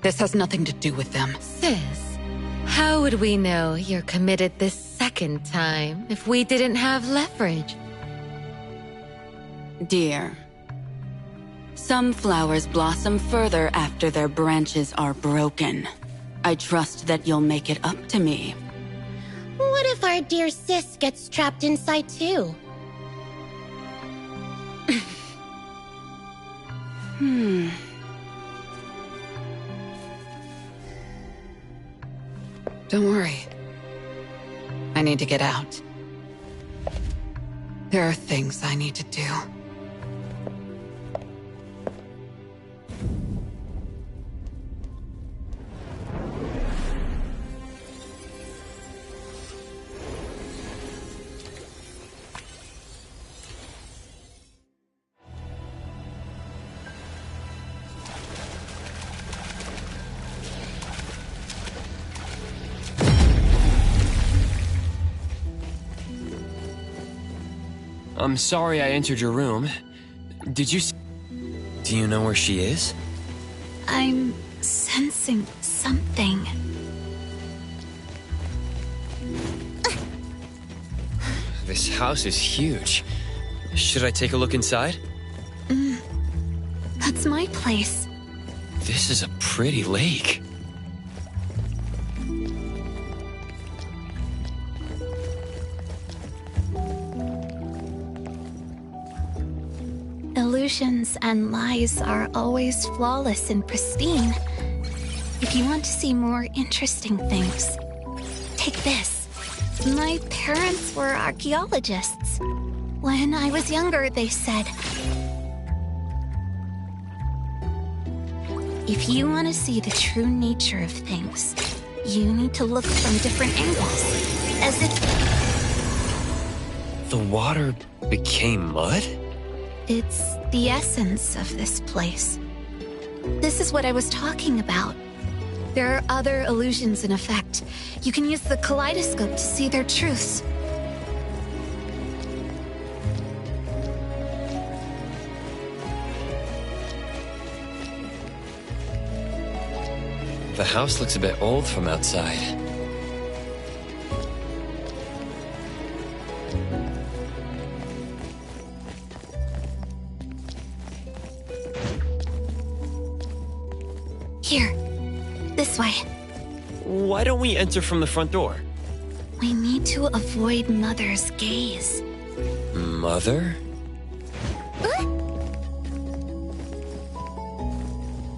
This has nothing to do with them. Sis, how would we know you're committed this second time if we didn't have leverage? Dear, some flowers blossom further after their branches are broken. I trust that you'll make it up to me. What if our dear sis gets trapped inside too? Don't worry. I need to get out. There are things I need to do. I'm sorry I entered your room. Did you Do you know where she is? I'm sensing something. This house is huge. Should I take a look inside? That's my place. This is a pretty lake. Illusions and lies are always flawless and pristine. If you want to see more interesting things, take this. My parents were archaeologists. When I was younger, they said, if you want to see the true nature of things, you need to look from different angles. As if The water became mud? it's the essence of this place. This is what I was talking about. There are other illusions in effect. You can use the kaleidoscope to see their truths. The house looks a bit old from outside. Here, this way. Why don't we enter from the front door? We need to avoid Mother's gaze. Mother?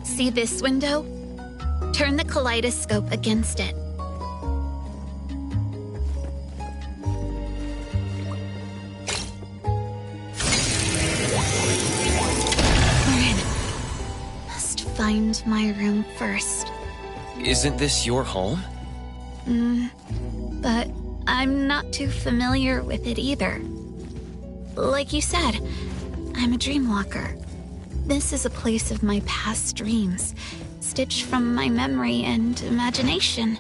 See this window? Turn the kaleidoscope against it. We're in. Must find my room first. Isn't this your home? But I'm not too familiar with it either. Like you said, I'm a dreamwalker. This is a place of my past dreams, stitched from my memory and imagination.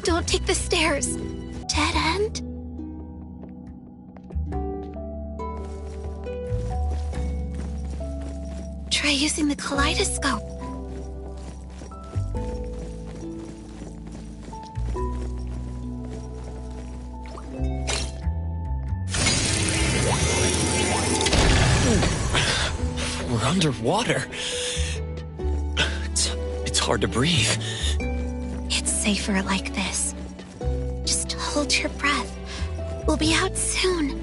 Don't take the stairs. Dead end? Try using the kaleidoscope. We're underwater. It's hard to breathe. It's safer like this. Just hold your breath. We'll be out soon.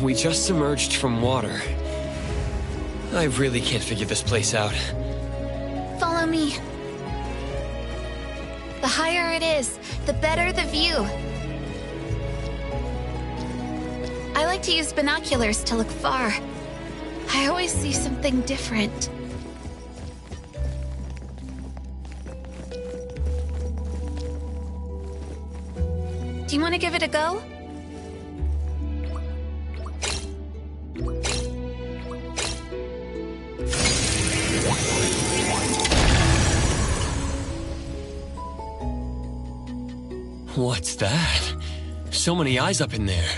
We just emerged from water. I really can't figure this place out. Follow me. The higher it is, the better the view. I like to use binoculars to look far. I always see something different. Do you want to give it a go? What's that? So many eyes up in there.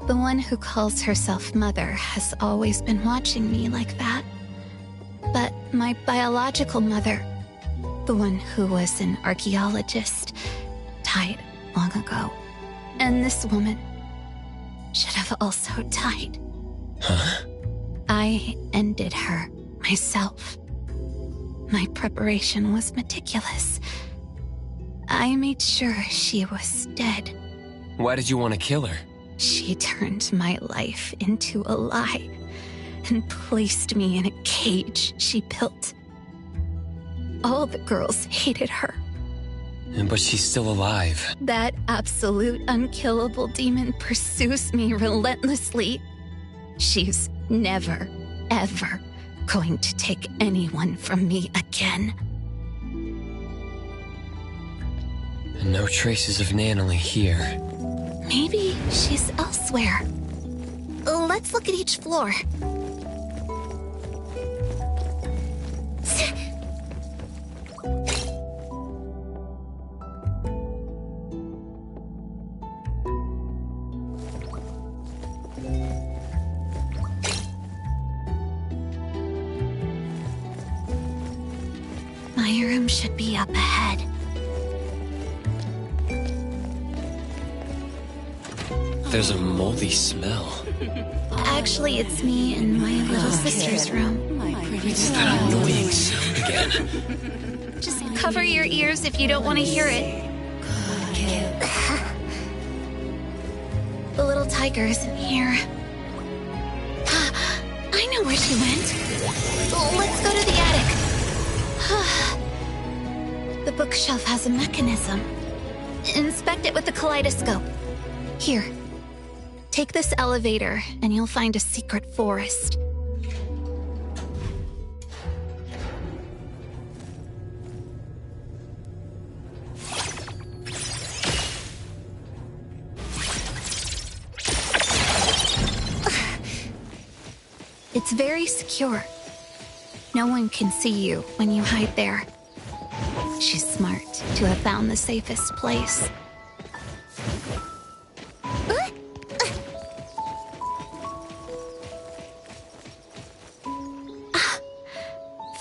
The one who calls herself Mother has always been watching me like that. But my biological mother, the one who was an archaeologist, died long ago. And this woman should have also died. Huh? I ended her myself. My preparation was meticulous. I made sure she was dead. Why did you want to kill her? She turned my life into a lie and placed me in a cage she built. All the girls hated her. But she's still alive. That absolute unkillable demon pursues me relentlessly. She's never, ever going to take anyone from me again. No traces of Nanalie here. Maybe she's elsewhere. Let's look at each floor. My room should be up ahead. There's a moldy smell. Actually, it's me in my little sister's room. It's that annoying sound again. Just cover your ears if you don't want to hear it. The little tiger isn't here. I know where she went. Let's go to the attic. The bookshelf has a mechanism. Inspect it with the kaleidoscope. Here. Take this elevator, and you'll find a secret forest. It's very secure. No one can see you when you hide there. She's smart to have found the safest place.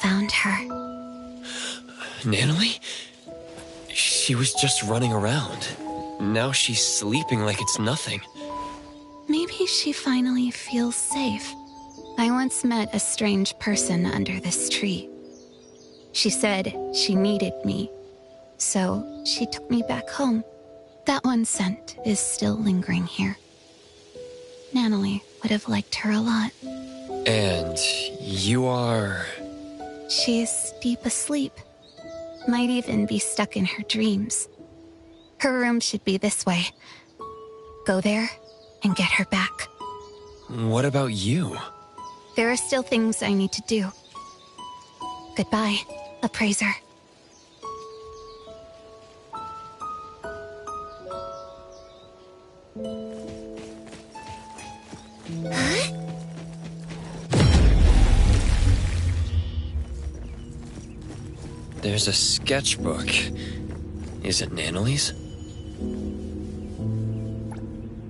Found her. Nanalie? She was just running around. Now she's sleeping like it's nothing. Maybe she finally feels safe. I once met a strange person under this tree. She said she needed me, so she took me back home. That one scent is still lingering here. Nanalie would have liked her a lot. And you are... She's deep asleep. Might even be stuck in her dreams. Her room should be this way. Go there and get her back. What about you? There are still things I need to do. Goodbye, appraiser. There's a sketchbook. Is it Nanalie's?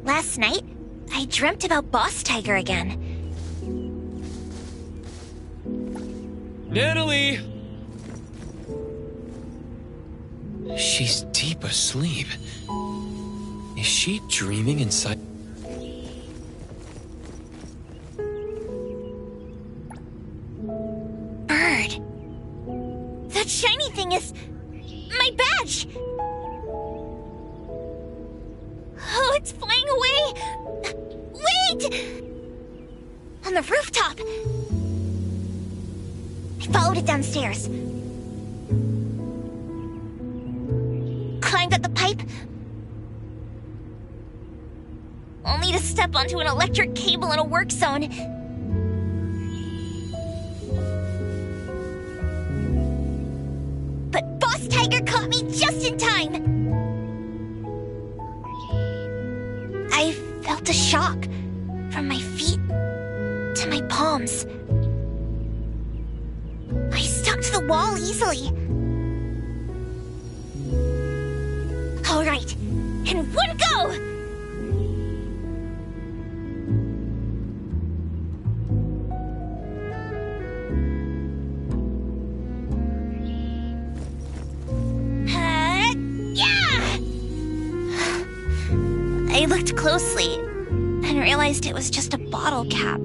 Last night, I dreamt about Boss Tiger again. Nanalie! She's deep asleep. Is she dreaming inside? Bird. That shiny thing is... my badge! Oh, it's flying away! Wait! On the rooftop! I followed it downstairs. Climbed up the pipe. Only to step onto an electric cable in a work zone. But Boss Tiger caught me just in time! I felt a shock from my feet to my palms. I stuck to the wall easily. All right, In one go! Yeah! I looked closely and realized it was just a bottle cap.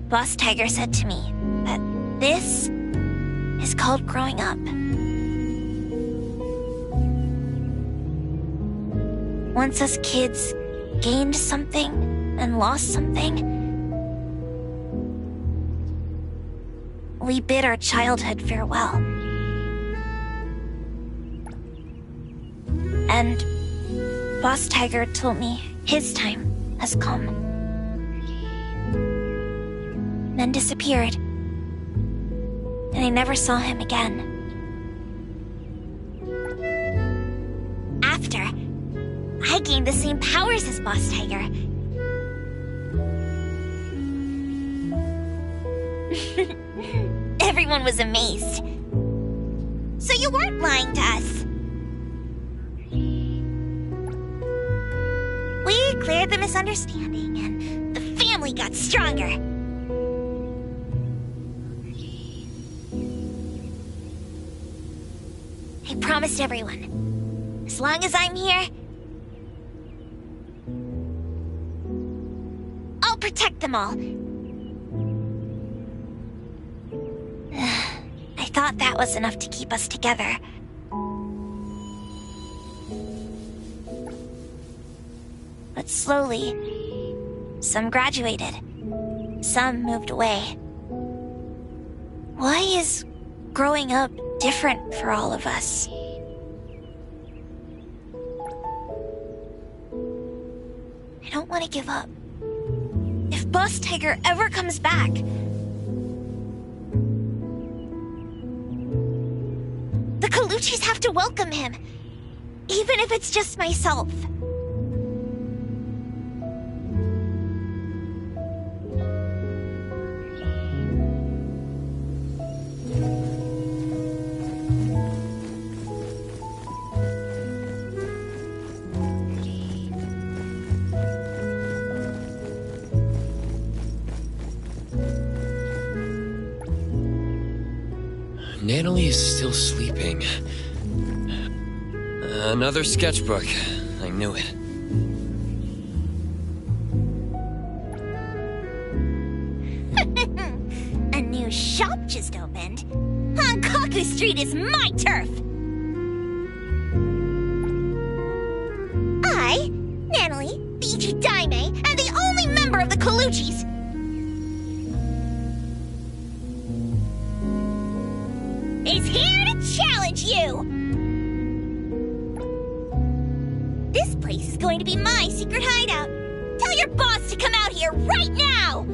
Boss Tiger said to me that this is called growing up. Once us kids gained something and lost something, we bid our childhood farewell. And Boss Tiger told me his time has come. Then disappeared. And I never saw him again. After, I gained the same powers as Boss Tiger. Everyone was amazed. So you weren't lying to us. We cleared the misunderstanding, and the family got stronger. I promised everyone, as long as I'm here, I'll protect them all. I thought that was enough to keep us together. But slowly, some graduated, some moved away. Why is growing up different for all of us? I don't want to give up. If Boss Tiger ever comes back, the Colucci's have to welcome him, even if it's just myself. Natalie is still sleeping. Another sketchbook. I knew it. A new shop just opened. Hankaku Street is my turf! I, Natalie, Biji Daime, am the only member of the Colucci's. Is here to challenge you! This place is going to be my secret hideout. Tell your boss to come out here right now!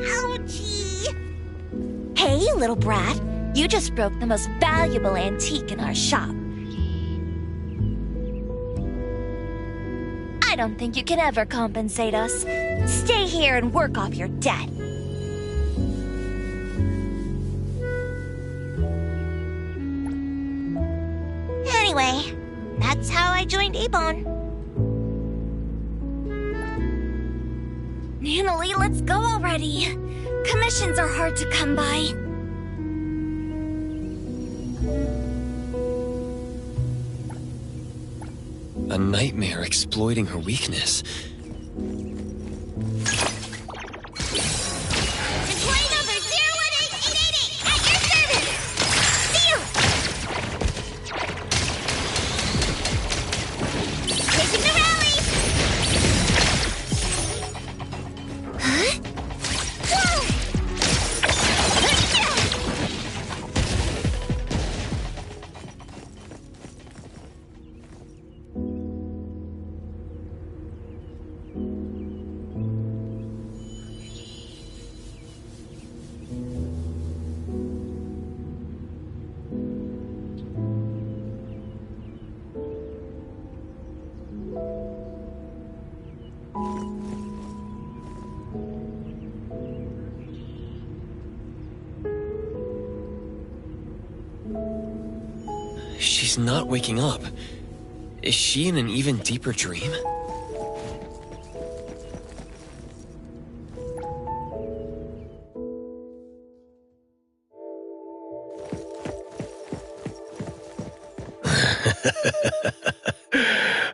Ouchie! Hey, little brat. You just broke the most valuable antique in our shop. I don't think you can ever compensate us. Stay here and work off your debt. Anyway, that's how I joined Avon. Natalie, let's go already. Commissions are hard to come by. A nightmare exploiting her weakness. Deploy number 018888 at your service! See you! Taking the rally! Huh? Whoa! She's not waking up. Is she in an even deeper dream?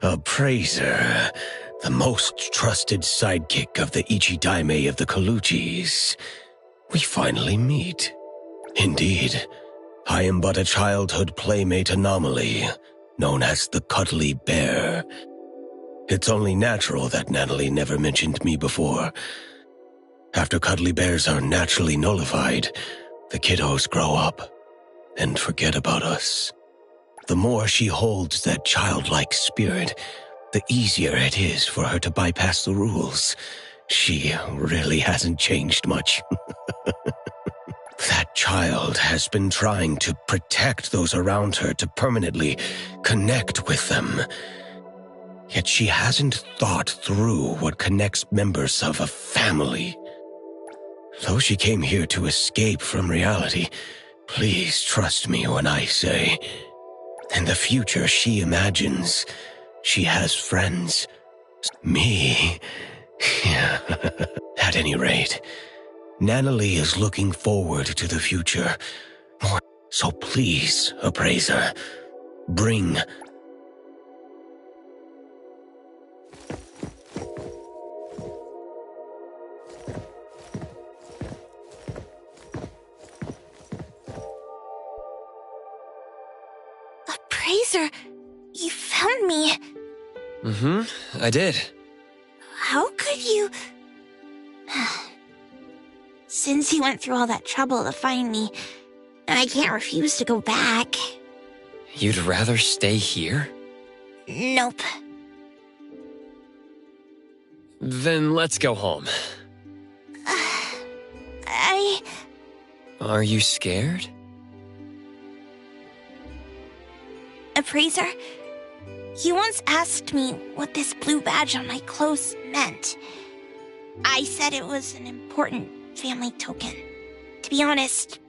Appraiser, the most trusted sidekick of the Ichidaime of the Kaluchis. We finally meet. Indeed, I am but a childhood playmate anomaly, known as the Cuddly Bear. It's only natural that Natalie never mentioned me before. After cuddly bears are naturally nullified, the kiddos grow up and forget about us. The more she holds that childlike spirit, the easier it is for her to bypass the rules. She really hasn't changed much. That child has been trying to protect those around her to permanently connect with them. Yet she hasn't thought through what connects members of a family. Though she came here to escape from reality, please trust me when I say, in the future she imagines she has friends. Me. At any rate, Natalie is looking forward to the future. So please, Appraiser, bring... Appraiser, you found me. I did. How could you... Since you went through all that trouble to find me, I can't refuse to go back. You'd rather stay here? Nope. Then let's go home. Are you scared? Appraiser, you once asked me what this blue badge on my clothes meant. I said it was an important family token. To be honest,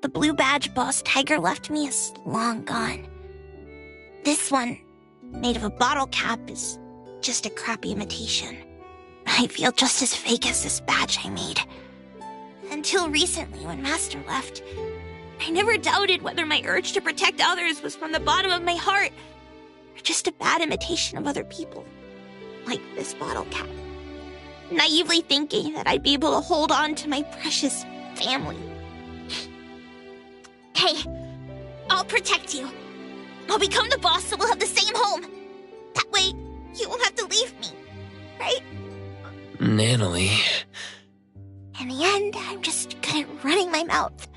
the blue badge Boss Tiger left me is long gone. This one, made of a bottle cap, is just a crappy imitation. I feel just as fake as this badge I made. Until recently, when Master left, I never doubted whether my urge to protect others was from the bottom of my heart, or just a bad imitation of other people, like this bottle cap. Naively thinking that I'd be able to hold on to my precious family. Hey, I'll protect you. I'll become the boss so we'll have the same home. That way, you won't have to leave me, right? Natalie. In the end, I'm just good at running my mouth.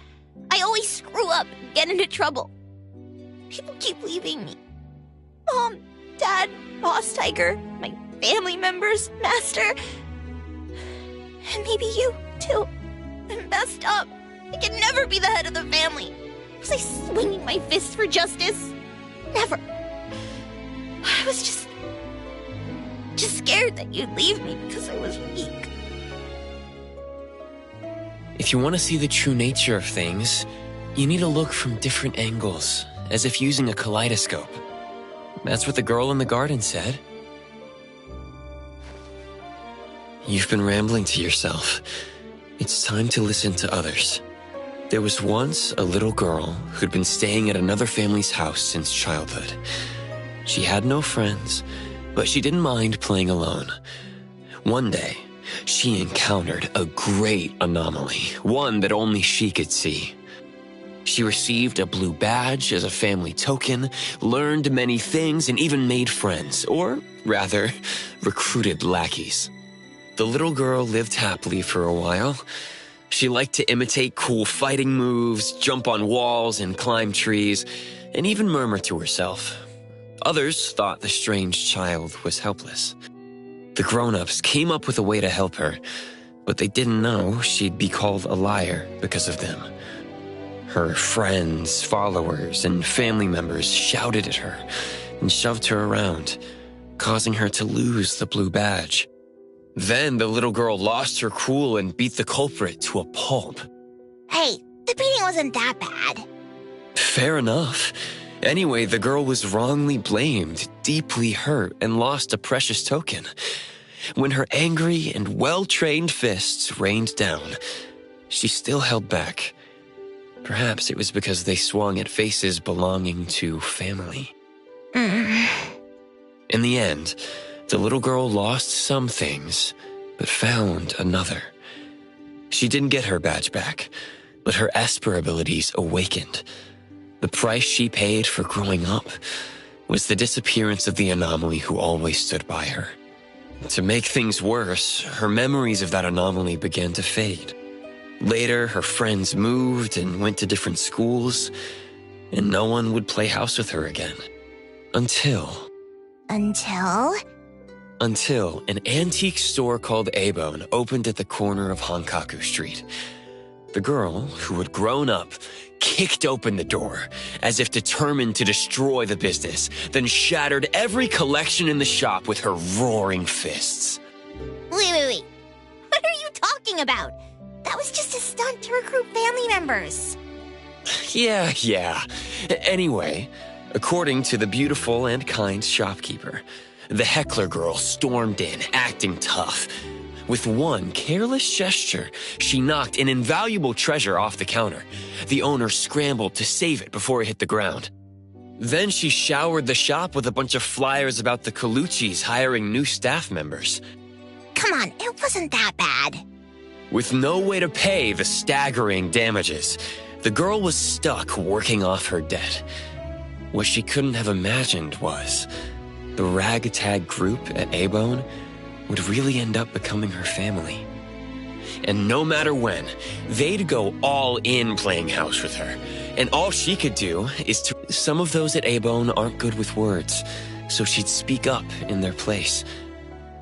I always screw up and get into trouble. People keep leaving me. Mom, Dad, Boss Tiger, my family members, Master. And maybe you, too. I'm messed up. I can never be the head of the family. Was I swinging my fist for justice? Never. I was just scared that you'd leave me because I was weak. If you want to see the true nature of things, you need to look from different angles, as if using a kaleidoscope. That's what the girl in the garden said. You've been rambling to yourself. It's time to listen to others. There was once a little girl who'd been staying at another family's house since childhood. She had no friends, but she didn't mind playing alone. One day, she encountered a great anomaly, one that only she could see. She received a blue badge as a family token, learned many things, and even made friends, or rather, recruited lackeys. The little girl lived happily for a while. She liked to imitate cool fighting moves, jump on walls and climb trees, and even murmur to herself. Others thought the strange child was helpless. The grown-ups came up with a way to help her, but they didn't know she'd be called a liar because of them. Her friends, followers, and family members shouted at her and shoved her around, causing her to lose the blue badge. Then the little girl lost her cool and beat the culprit to a pulp. Hey, the beating wasn't that bad. Fair enough. Anyway, the girl was wrongly blamed, deeply hurt, and lost a precious token. When her angry and well-trained fists rained down, she still held back. Perhaps it was because they swung at faces belonging to family. In the end, the little girl lost some things, but found another. She didn't get her badge back, but her Esper abilities awakened. The price she paid for growing up was the disappearance of the anomaly who always stood by her. To make things worse, her memories of that anomaly began to fade. Later, her friends moved and went to different schools, and no one would play house with her again. Until an antique store called Abone opened at the corner of Hankaku Street. The girl, who had grown up, kicked open the door, as if determined to destroy the business, then shattered every collection in the shop with her roaring fists. Wait. What are you talking about? That was just a stunt to recruit family members. Yeah. Anyway, according to the beautiful and kind shopkeeper, the heckler girl stormed in, acting tough. With one careless gesture, she knocked an invaluable treasure off the counter. The owner scrambled to save it before it hit the ground. Then she showered the shop with a bunch of flyers about the Colucci's hiring new staff members. Come on, it wasn't that bad. With no way to pay the staggering damages, the girl was stuck working off her debt. What she couldn't have imagined was the ragtag group at Abone would really end up becoming her family. And no matter when, they'd go all in playing house with her. And all she could do is to... Some of those at Abone aren't good with words, so she'd speak up in their place.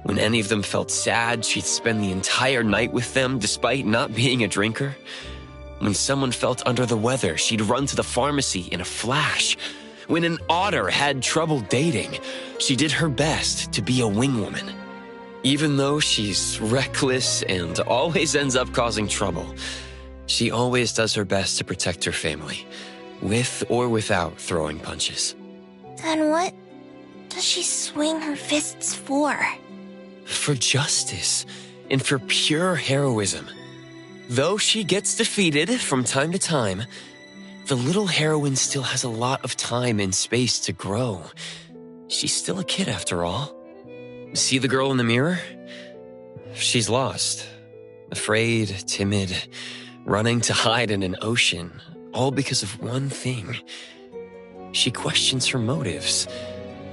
When any of them felt sad, she'd spend the entire night with them despite not being a drinker. When someone felt under the weather, she'd run to the pharmacy in a flash. When an otter had trouble dating, she did her best to be a wingwoman. Even though she's reckless and always ends up causing trouble, she always does her best to protect her family, with or without throwing punches. Then what does she swing her fists for? For justice, and for pure heroism. Though she gets defeated from time to time, the little heroine still has a lot of time and space to grow. She's still a kid after all. See the girl in the mirror? She's lost. Afraid, timid, running to hide in an ocean, all because of one thing. She questions her motives,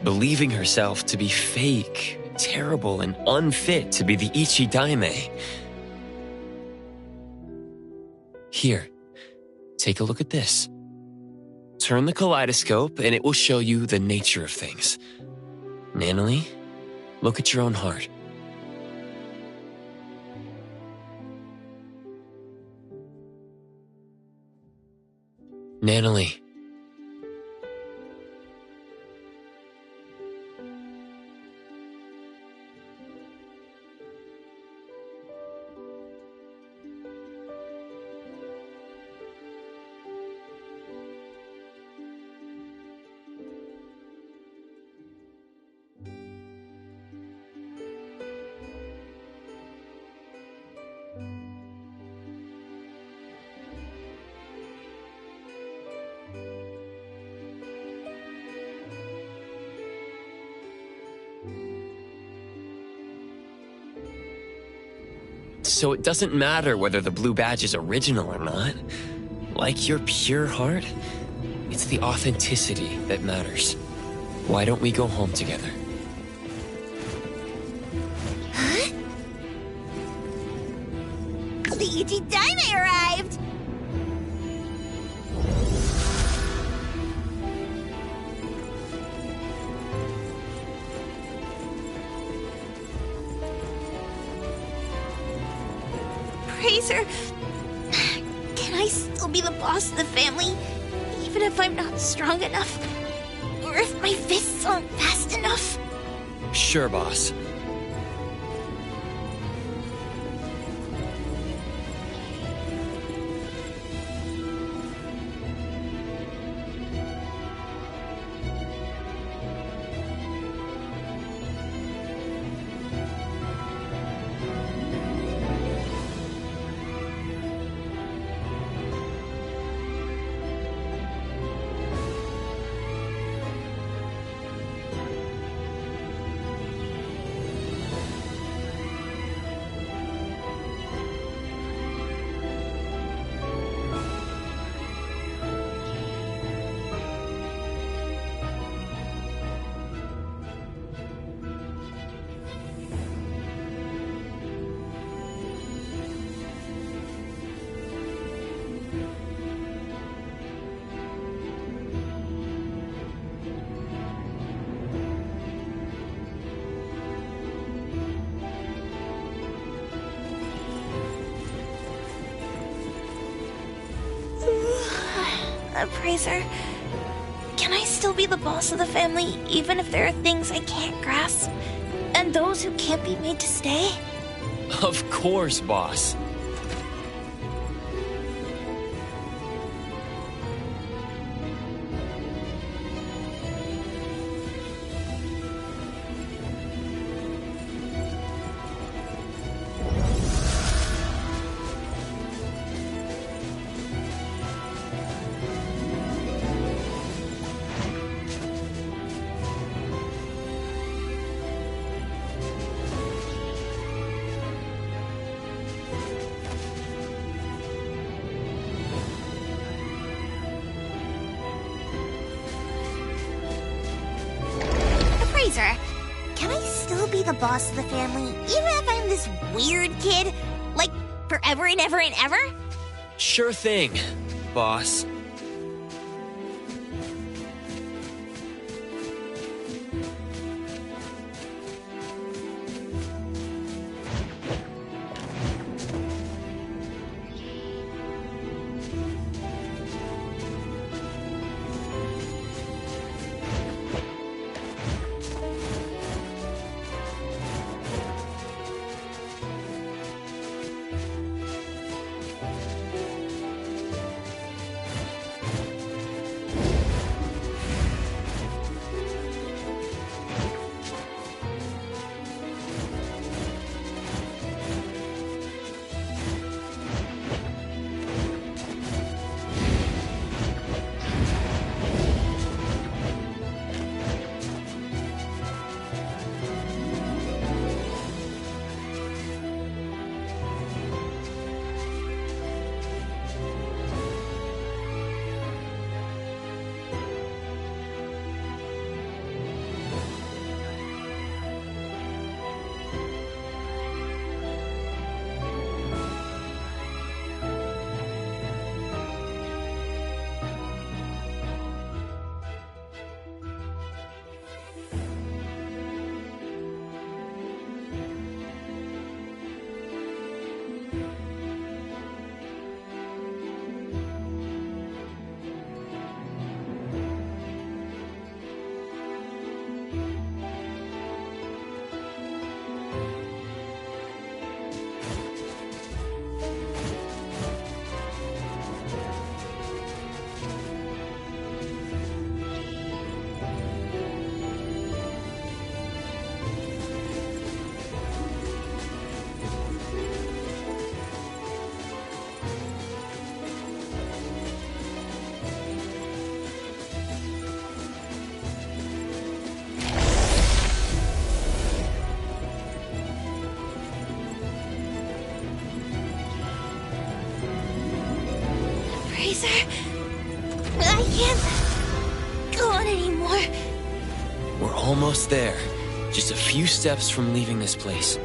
believing herself to be fake, terrible, and unfit to be the Ichi Daime. Here, take a look at this. Turn the kaleidoscope and it will show you the nature of things. Nanalie, look at your own heart. Nanalie. So it doesn't matter whether the blue badge is original or not. Like your pure heart, it's the authenticity that matters. Why don't we go home together? Huh? The Ichi Daime arrived! Fraser, can I still be the boss of the family, even if I'm not strong enough? Or if my fists aren't fast enough? Sure, boss. Appraiser, can I still be the boss of the family even if there are things I can't grasp? And those who can't be made to stay? Of course, boss. Appraiser, can I still be the boss of the family even if I'm this weird kid? Like, forever and ever and ever? Sure thing, boss. I can't go on anymore. We're almost there. Just a few steps from leaving this place.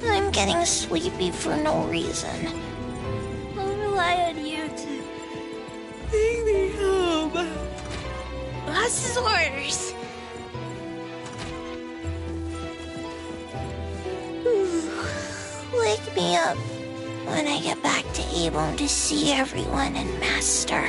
I'm getting sleepy for no reason. I'll rely on you to take me home. Boss's orders. Wake me up when I get back to Avon to see everyone and Master.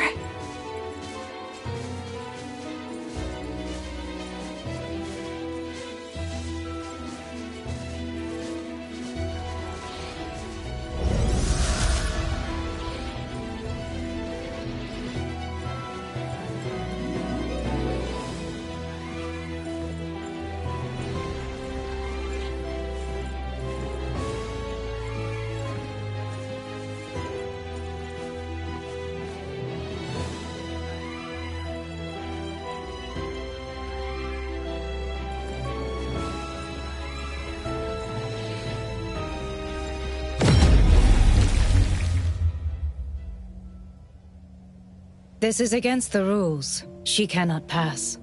This is against the rules. She cannot pass.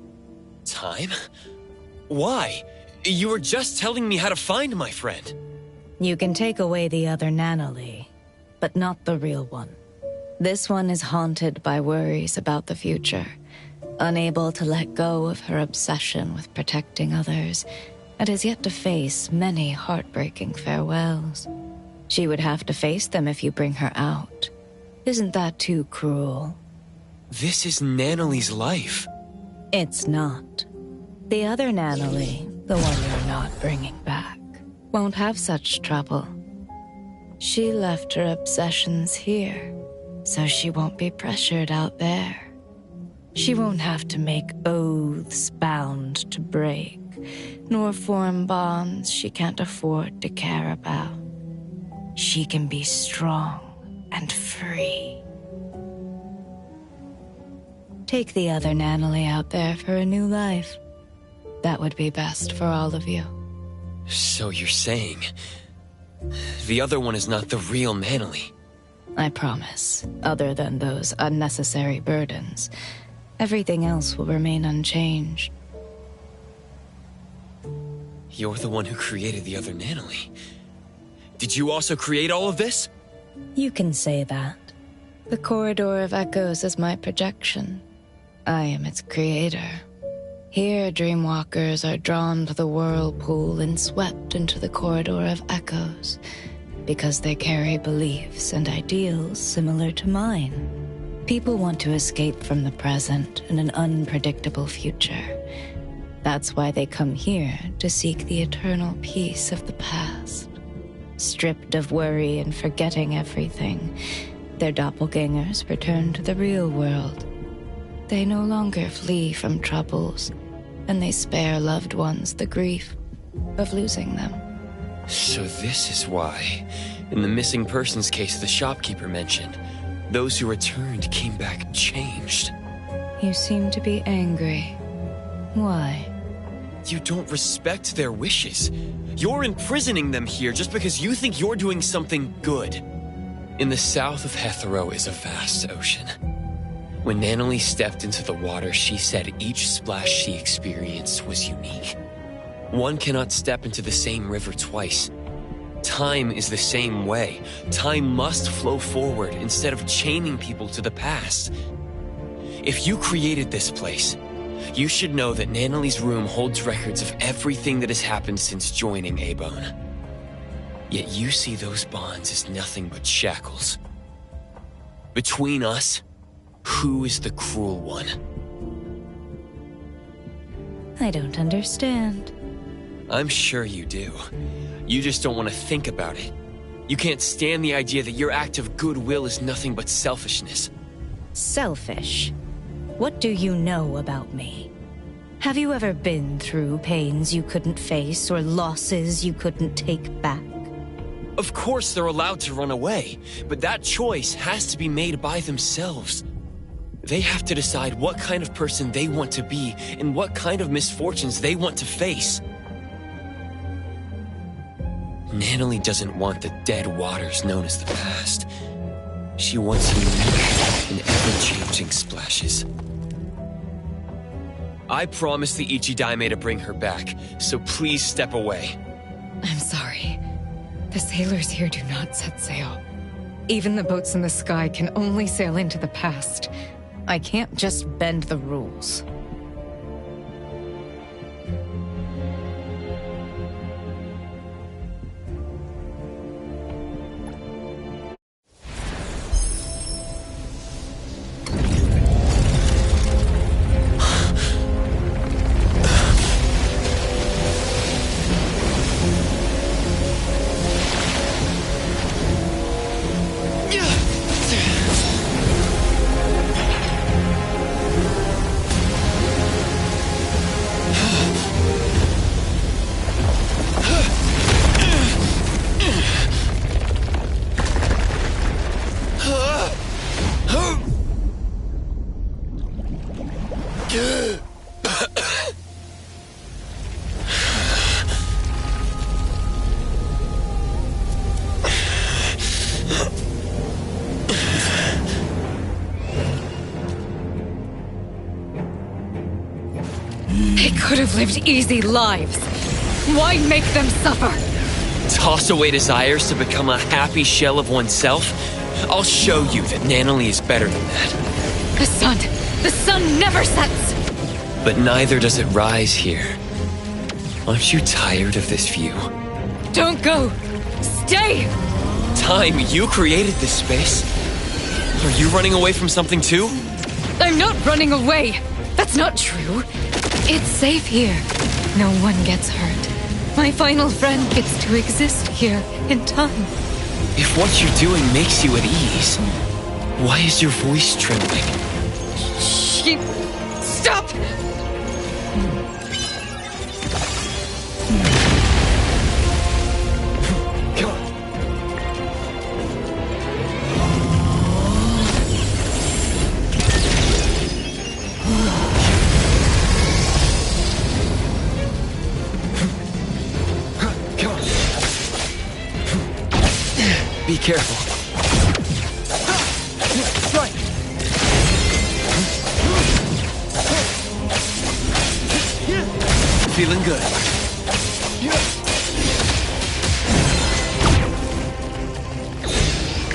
Time? Why? You were just telling me how to find my friend. You can take away the other Nanalee, but not the real one. This one is haunted by worries about the future, unable to let go of her obsession with protecting others, and has yet to face many heartbreaking farewells. She would have to face them if you bring her out. Isn't that too cruel? This is Nanalee's life. It's not. The other Nanalee, the one you're not bringing back, won't have such trouble. She left her obsessions here, so she won't be pressured out there. She won't have to make oaths bound to break, nor form bonds she can't afford to care about. She can be strong and free. Take the other Nanalee out there for a new life. That would be best for all of you. So you're saying... the other one is not the real Nanalee? I promise. Other than those unnecessary burdens, everything else will remain unchanged. You're the one who created the other Nanalee. Did you also create all of this? You can say that. The Corridor of Echoes is my projection. I am its creator. Here, dreamwalkers are drawn to the whirlpool and swept into the Corridor of Echoes, because they carry beliefs and ideals similar to mine. People want to escape from the present and an unpredictable future. That's why they come here to seek the eternal peace of the past. Stripped of worry and forgetting everything, their doppelgangers return to the real world. They no longer flee from troubles, and they spare loved ones the grief of losing them. So this is why, in the missing persons case the shopkeeper mentioned, those who returned came back changed. You seem to be angry. Why? You don't respect their wishes. You're imprisoning them here just because you think you're doing something good. In the south of Hethero is a vast ocean. When Nanalee stepped into the water, she said each splash she experienced was unique. One cannot step into the same river twice. Time is the same way. Time must flow forward instead of chaining people to the past. If you created this place, you should know that Nanalee's room holds records of everything that has happened since joining A-Bone. Yet you see those bonds as nothing but shackles. Between us, who is the cruel one? I don't understand. I'm sure you do. You just don't want to think about it. You can't stand the idea that your act of goodwill is nothing but selfishness. Selfish? What do you know about me? Have you ever been through pains you couldn't face or losses you couldn't take back? Of course they're allowed to run away, but that choice has to be made by themselves. They have to decide what kind of person they want to be and what kind of misfortunes they want to face. Nanalee doesn't want the dead waters known as the past. She wants unique and ever-changing splashes. I promised the Ichidaime to bring her back, so please step away. I'm sorry. The sailors here do not set sail. Even the boats in the sky can only sail into the past. I can't just bend the rules. They could have lived easy lives. Why make them suffer? Toss away desires to become a happy shell of oneself? I'll show you that Nanalie is better than that. The sun never sets! But neither does it rise here. Aren't you tired of this view? Don't go! Stay! Time, you created this space. Are you running away from something too? I'm not running away! That's not true. It's safe here. No one gets hurt. My final friend gets to exist here in time. If what you're doing makes you at ease, why is your voice trembling? Stop! Be careful. Right. Feeling good.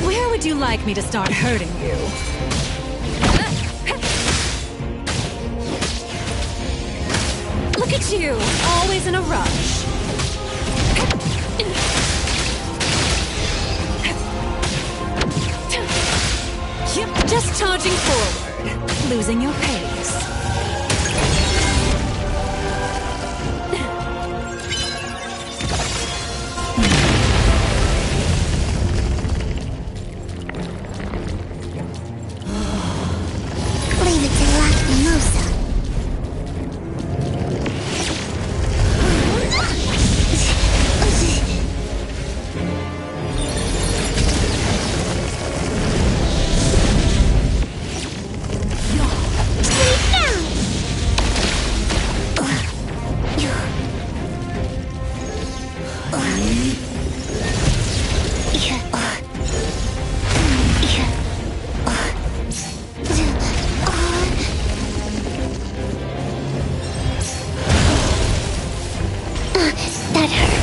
Where would you like me to start hurting you? Look at you, always in a rush. Yep, just charging forward, losing your pace. Leave it to Lacrimosa. That hurts.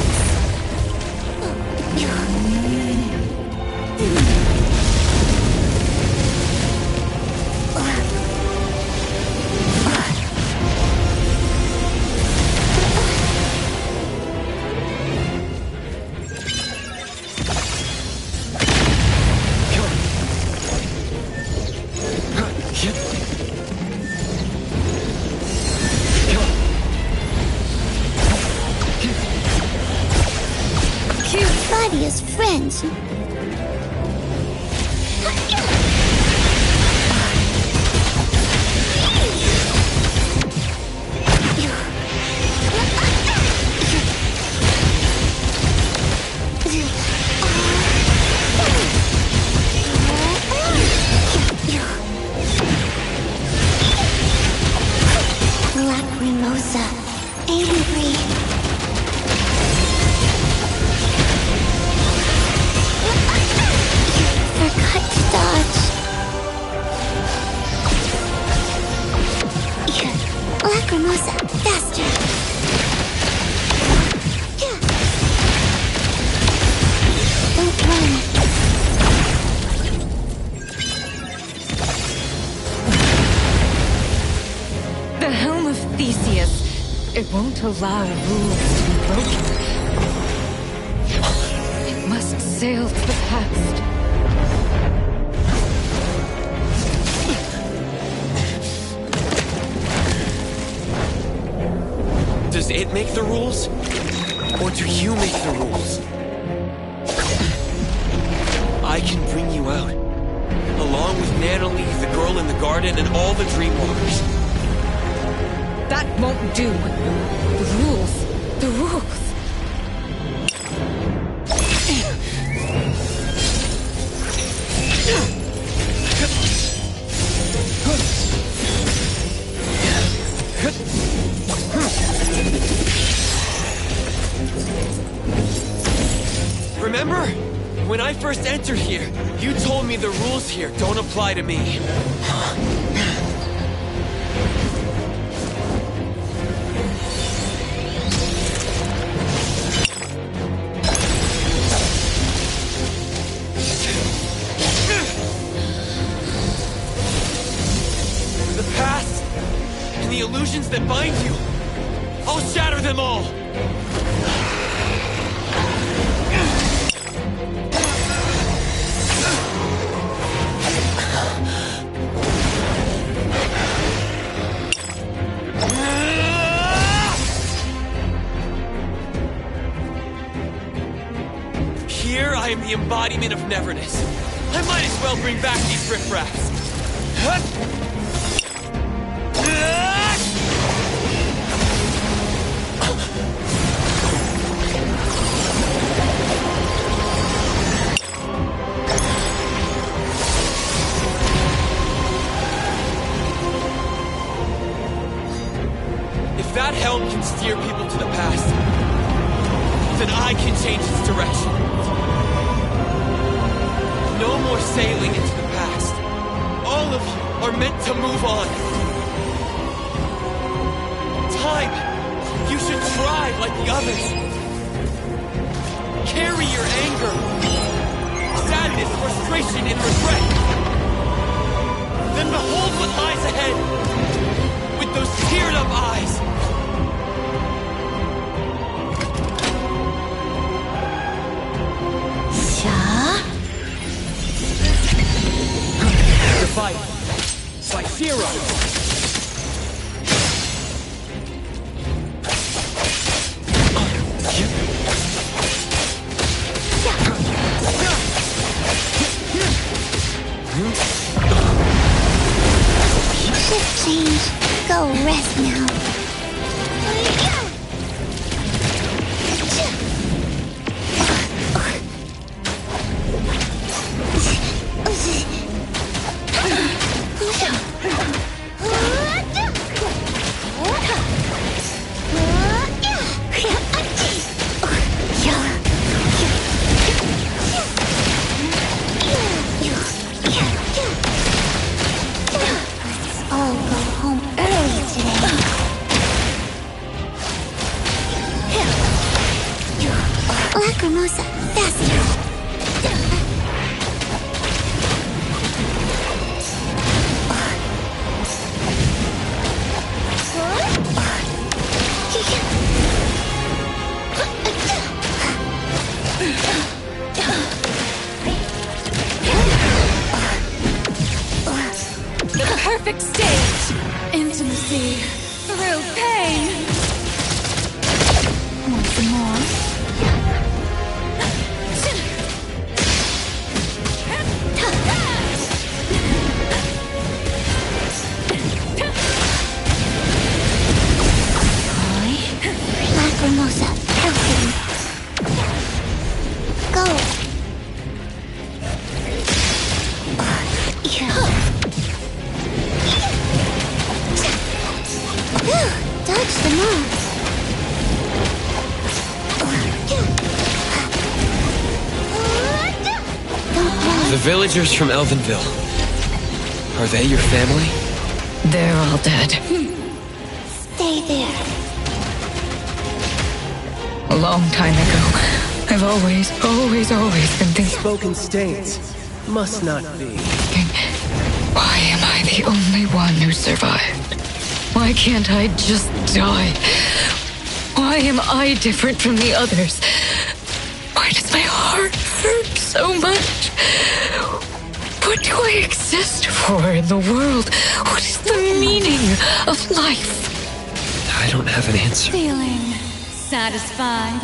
Buddy is friends. Lacrimosa, angry. Forgot to dodge. Lacrimosa, faster. Don't run. The Helm of Theseus. It won't allow rules to be broken. It must sail to the past. Does it make the rules? Or do you make the rules? I can bring you out. Along with Nanalie, the girl in the garden, and all the Dreamwalkers. That won't do. The rules. The rules. Remember? When I first entered here, you told me the rules here don't apply to me. past and the illusions that bind you, I'll shatter them all! Here I am the embodiment of neverness. I might as well bring back these riffraffs. If that helm can steer people to the past, then I can change its direction. No more sailing into the past. All of you are meant to move on. Time, you should try like the others. Carry your anger, sadness, frustration, and regret. Then behold what lies ahead with those teared up eyes. Fight by Zero. Shift change. Go rest now. Lacrimosa, faster! The perfect stage! Intimacy through pain! Want some more? Lacrimosa, healthy. Go! Dodge them all. The villagers from Elvenville. Are they your family? They're all dead. Stay there. A long time ago. I've always been thinking. Spoken states must not be. Why am I the only one who survived? Why can't I just die? Why am I different from the others? Why does my heart hurt so much? What do I exist for in the world? What is the meaning of life? I don't have an answer. Feeling satisfied?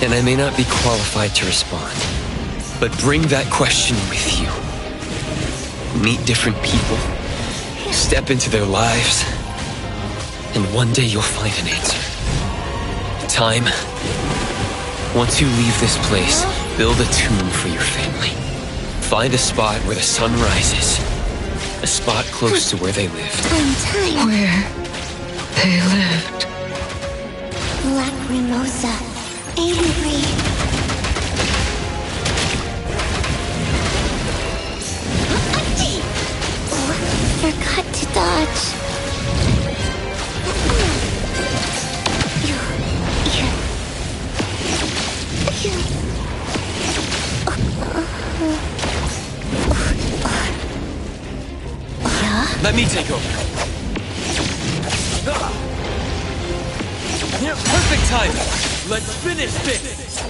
And I may not be qualified to respond, but bring that question with you. Meet different people, step into their lives, and one day you'll find an answer. Time. Once you leave this place, build a tomb for your family. Find a spot where the sun rises. A spot close to where they lived. Time. Where they lived. Lacrimosa, angry. Forgot to dodge. Let me take over. Perfect time. Let's finish this.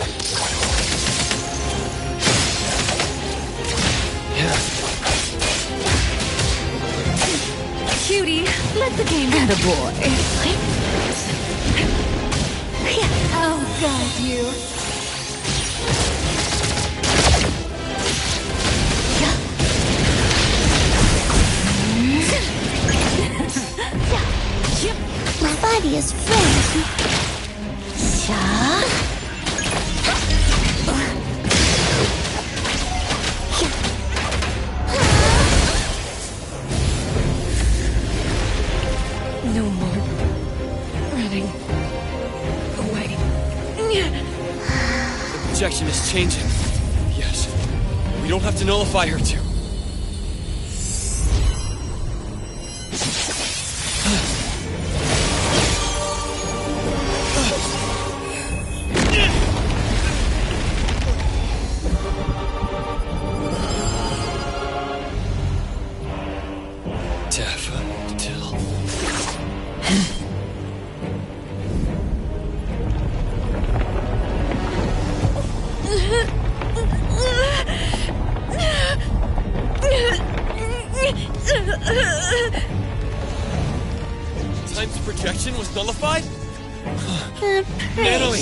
Cutie, let the game have a boy. Oh, God, you. My body is frozen. No more running away. The projection is changing. Yes. We don't have to nullify her too. Time's projection was nullified? Natalie!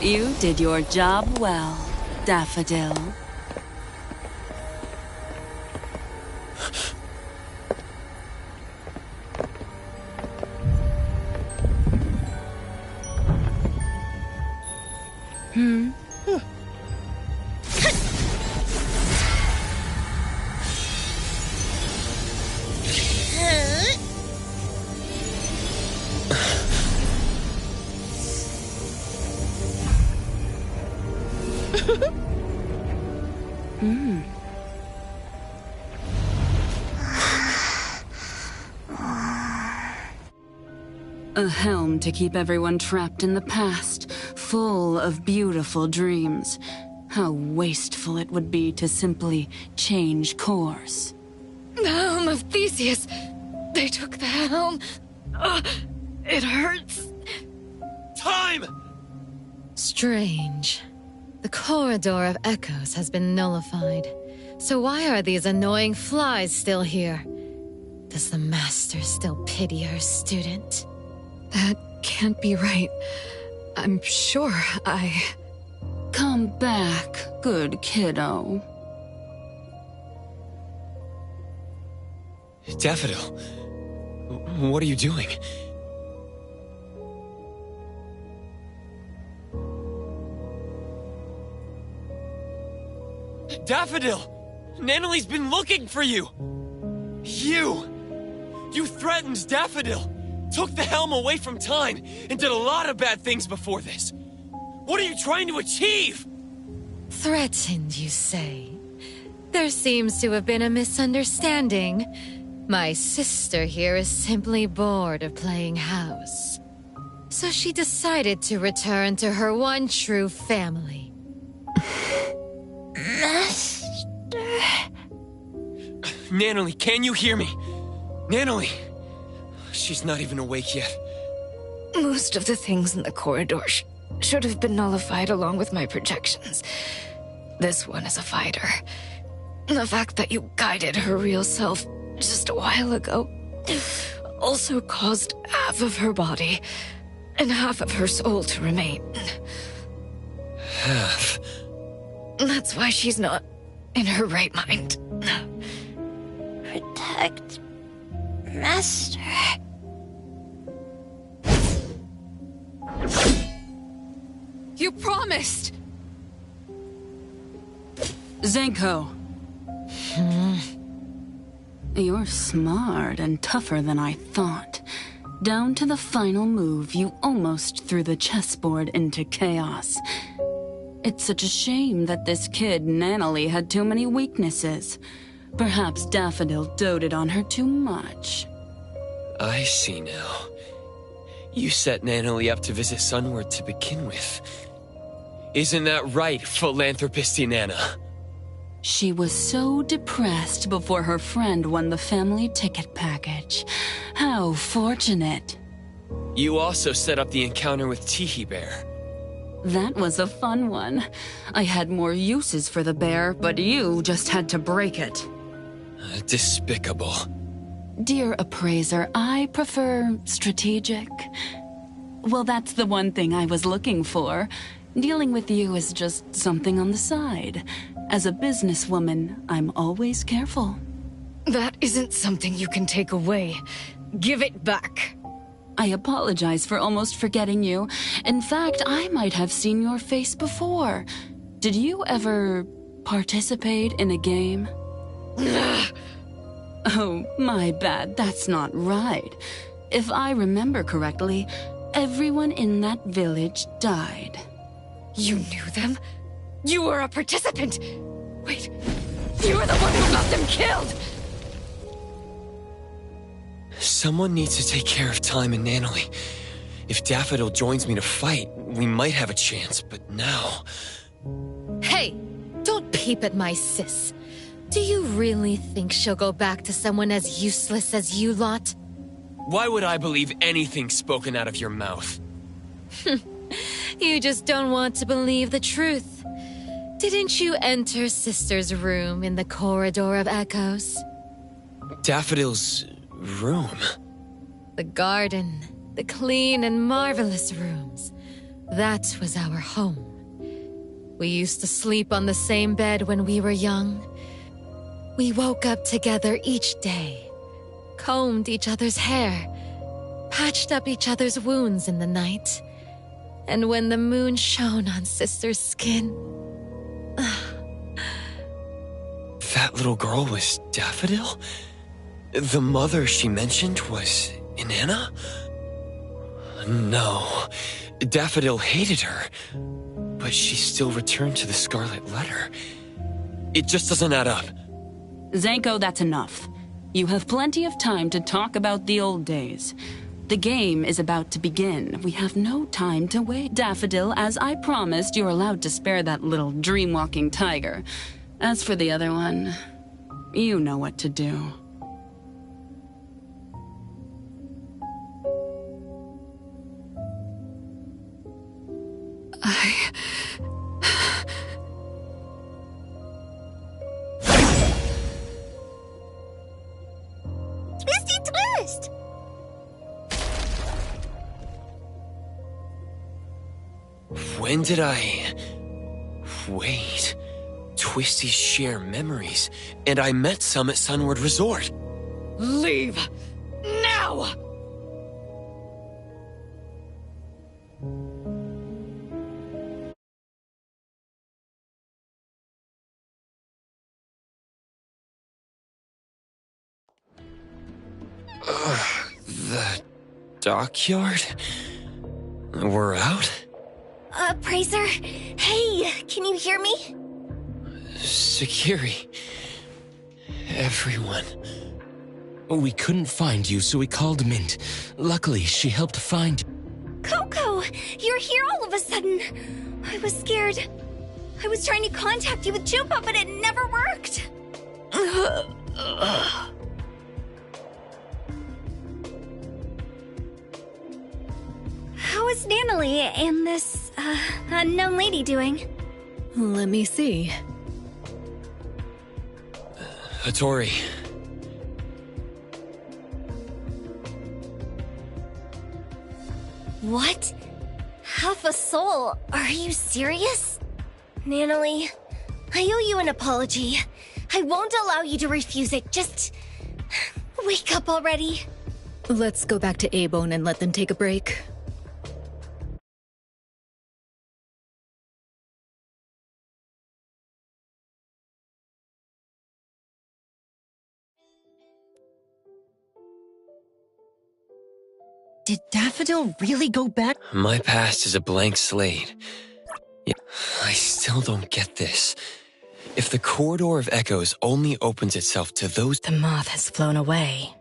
You did your job well, Daffodil. A helm to keep everyone trapped in the past, full of beautiful dreams. How wasteful it would be to simply change course. The helm of Theseus! They took the helm! It hurts! Time! Strange. The Corridor of Echoes has been nullified. So why are these annoying flies still here? Does the Master still pity her student? That can't be right. I'm sure I... Come back, good kiddo. Daffodil, what are you doing? Daffodil! Nanali's been looking for you! You threatened Daffodil! Took the helm away from Time, and did a lot of bad things before this. What are you trying to achieve? Threatened, you say? There seems to have been a misunderstanding. My sister here is simply bored of playing house. So she decided to return to her one true family. Master... Nanali, can you hear me? Nanali! She's not even awake yet. Most of the things in the corridor should have been nullified along with my projections. This one is a fighter. The fact that you guided her real self just a while ago also caused half of her body and half of her soul to remain. Half? That's why she's not in her right mind. Protect... Master... You promised! Zenko. You're smart and tougher than I thought. Down to the final move, you almost threw the chessboard into chaos. It's such a shame that this kid, Nanalie, had too many weaknesses. Perhaps Daffodil doted on her too much. I see now. You set Nanalie up to visit Sunward to begin with. Isn't that right, philanthropisty Nana? She was so depressed before her friend won the family ticket package. How fortunate. You also set up the encounter with Teehee Bear. That was a fun one. I had more uses for the bear, but you just had to break it. Despicable. Dear Appraiser, I prefer strategic. Well, that's the one thing I was looking for. Dealing with you is just something on the side. As a businesswoman, I'm always careful. That isn't something you can take away. Give it back. I apologize for almost forgetting you. In fact, I might have seen your face before. Did you ever participate in a game? Oh, my bad. That's not right. If I remember correctly, everyone in that village died. You knew them? You were a participant! Wait, you were the one who got them killed! Someone needs to take care of Time and Nanalie. If Daffodil joins me to fight, we might have a chance, but now... Hey, don't peep at my sis. Do you really think she'll go back to someone as useless as you lot? Why would I believe anything spoken out of your mouth? You just don't want to believe the truth. Didn't you enter Sister's room in the Corridor of Echoes? Daffodil's room? The garden, the clean and marvelous rooms. That was our home. We used to sleep on the same bed when we were young. We woke up together each day, combed each other's hair, patched up each other's wounds in the night. And when the moon shone on Sister's skin... That little girl was Daffodil? The mother she mentioned was Inanna? No, Daffodil hated her, but she still returned to the Scarlet Letter. It just doesn't add up. Zanko, that's enough. You have plenty of time to talk about the old days. The game is about to begin. We have no time to wait. Daffodil, as I promised, you're allowed to spare that little dream-walking tiger. As for the other one, you know what to do. Twisty twist! When did I... Wait... Twisties share memories, and I met some at Sunward Resort. Leave! Now! The dockyard? We're out? Praiser? Hey, can you hear me? Security. Everyone. We couldn't find you, so we called Mint. Luckily, she helped find you. Coco, you're here all of a sudden. I was scared. I was trying to contact you with Chupa, but it never worked. How is Nanalie and this, unknown lady doing? Let me see. Hattori. What? Half a soul? Are you serious? Nanalie, I owe you an apology. I won't allow you to refuse it. Just... wake up already. Let's go back to Abone and let them take a break. Did Daffodil really go back? My past is a blank slate. Yet I still don't get this. If the Corridor of Echoes only opens itself to those— The moth has flown away.